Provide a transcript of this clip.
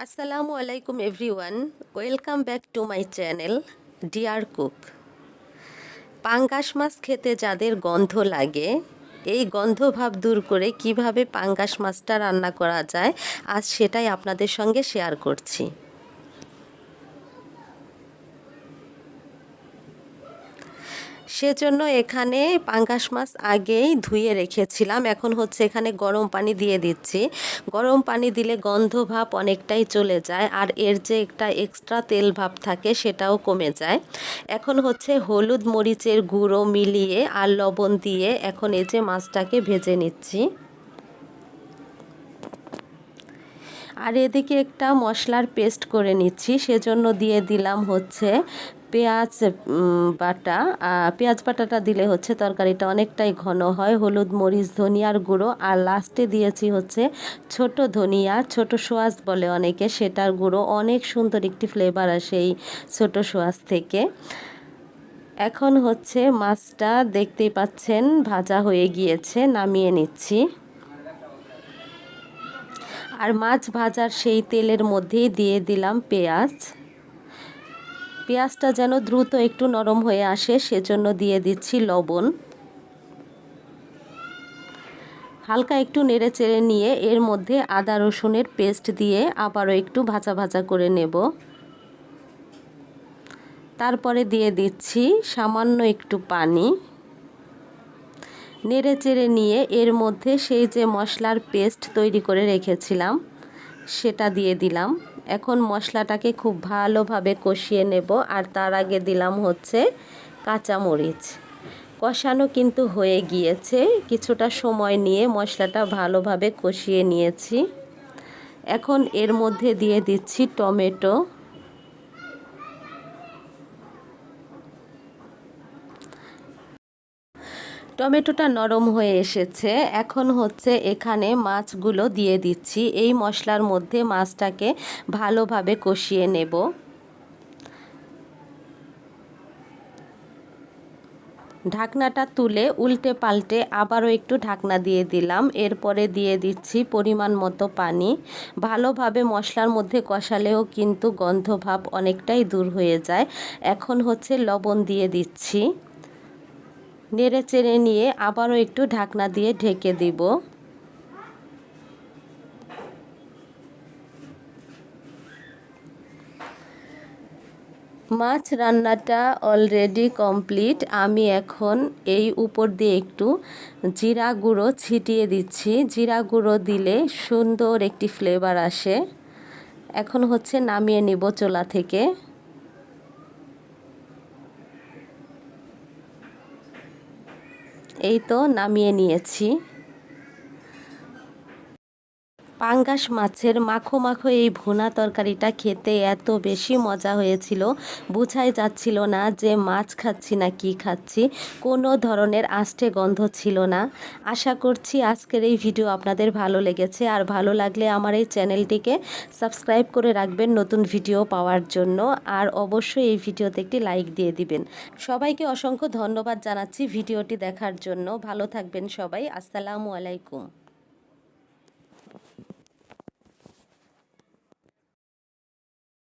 আসসালামু আলাইকুম everyone, welcome back to my channel deer cook. পাঙ্গাস মাছ খেতে যাদের গন্ধ লাগে, এই গন্ধ ভাব দূর করে কিভাবে পাঙ্গাস মাছটা রান্না করা যায় আজ সেটাই আপনাদের সঙ্গে শেয়ার করছি। সেজন্য এখানে পাঙ্গাস মাছ আগেই ধুয়ে রেখেছিলাম। এখন হচ্ছে এখানে গরম পানি দিয়ে দিচ্ছি। গরম পানি দিলে গন্ধ ভাব অনেকটাই চলে যায়, আর এর যে একটা এক্সট্রা তেল ভাব থাকে সেটাও কমে যায়। এখন হচ্ছে হলুদ মরিচের গুঁড়ো মিলিয়ে আর লবণ দিয়ে এখন এই যে মাছটাকে ভেজে নিচ্ছি। আর এদিকে একটা মশলার পেস্ট করে নিচ্ছি, সেজন্য দিয়ে দিলাম হচ্ছে পেঁয়াজ বাটা। পেঁয়াজ বাটাটা দিলে হচ্ছে তরকারিটা অনেকটাই ঘন হয়। হলুদ মরিচ ধনিয়ার গুঁড়ো, আর লাস্টে দিয়েছি হচ্ছে ছোট ধনিয়া, ছোট সোয়াজ বলে অনেকে, সেটার গুঁড়ো। অনেক সুন্দর একটি ফ্লেভার আসে এই ছোট সোয়াজ থেকে। এখন হচ্ছে মাছটা দেখতেই পাচ্ছেন ভাজা হয়ে গিয়েছে, নামিয়ে নিচ্ছি। আর মাছ ভাজার সেই তেলের মধ্যেই দিয়ে দিলাম পেঁয়াজ। পেঁয়াজটা যেন দ্রুত একটু নরম হয়ে আসে সেজন্য দিয়ে দিচ্ছি লবণ। হালকা একটু নেড়ে চেড়ে নিয়ে এর মধ্যে আদা রসুনের পেস্ট দিয়ে আবারও একটু ভাজা ভাজা করে নেব। তারপরে দিয়ে দিচ্ছি সামান্য একটু পানি। নেড়ে চেড়ে নিয়ে এর মধ্যে সেই যে মশলার পেস্ট তৈরি করে রেখেছিলাম সেটা দিয়ে দিলাম। এখন মশলাটাকে খুব ভালোভাবে কষিয়ে নেব। আর তার আগে দিলাম হচ্ছে কাঁচামরিচ। কষানো কিন্তু হয়ে গিয়েছে, কিছুটা সময় নিয়ে মশলাটা ভালোভাবে কষিয়ে নিয়েছি। এখন এর মধ্যে দিয়ে দিচ্ছি টমেটো। টমেটোটা নরম হয়ে এসেছে, এখন হচ্ছে এখানে মাছগুলো দিয়ে দিচ্ছি। এই মশলার মধ্যে মাছটাকে ভালোভাবে কষিয়ে নেব। ঢাকনাটা তুলে উল্টে পাল্টে আবারও একটু ঢাকনা দিয়ে দিলাম। এরপরে দিয়ে দিচ্ছি পরিমাণ মতো পানি। ভালোভাবে মশলার মধ্যে কষালেও কিন্তু গন্ধ ভাব অনেকটাই দূর হয়ে যায়। এখন হচ্ছে লবণ দিয়ে দিচ্ছি। নেড়ে চেড়ে নিয়ে আবারও একটু ঢাকনা দিয়ে ঢেকে দিব। মাছ রান্নাটা অলরেডি কমপ্লিট। আমি এখন এই উপর দিয়ে একটু জিরা গুঁড়ো ছিটিয়ে দিচ্ছি। জিরা গুঁড়ো দিলে সুন্দর একটি ফ্লেভার আসে। এখন হচ্ছে নামিয়ে নিব চুলা থেকে। এই তো নামিয়ে নিয়েছি। পাঙ্গাস মাছের মাখো মাখো এই ভুনা তরকারিটা খেতে এত বেশি মজা হয়েছিল, বোঝাই যাচ্ছিল না যে মাছ খাচ্ছি না কি খাচ্ছি। কোনো ধরনের আষ্টে গন্ধ ছিল না। আশা করছি আজকের এই ভিডিও আপনাদের ভালো লেগেছে। আর ভালো লাগলে আমার এই চ্যানেলটিকে সাবস্ক্রাইব করে রাখবেন নতুন ভিডিও পাওয়ার জন্য। আর অবশ্যই এই ভিডিওতে একটি লাইক দিয়ে দিবেন। সবাইকে অসংখ্য ধন্যবাদ জানাচ্ছি ভিডিওটি দেখার জন্য। ভালো থাকবেন সবাই। আসসালামু আলাইকুম।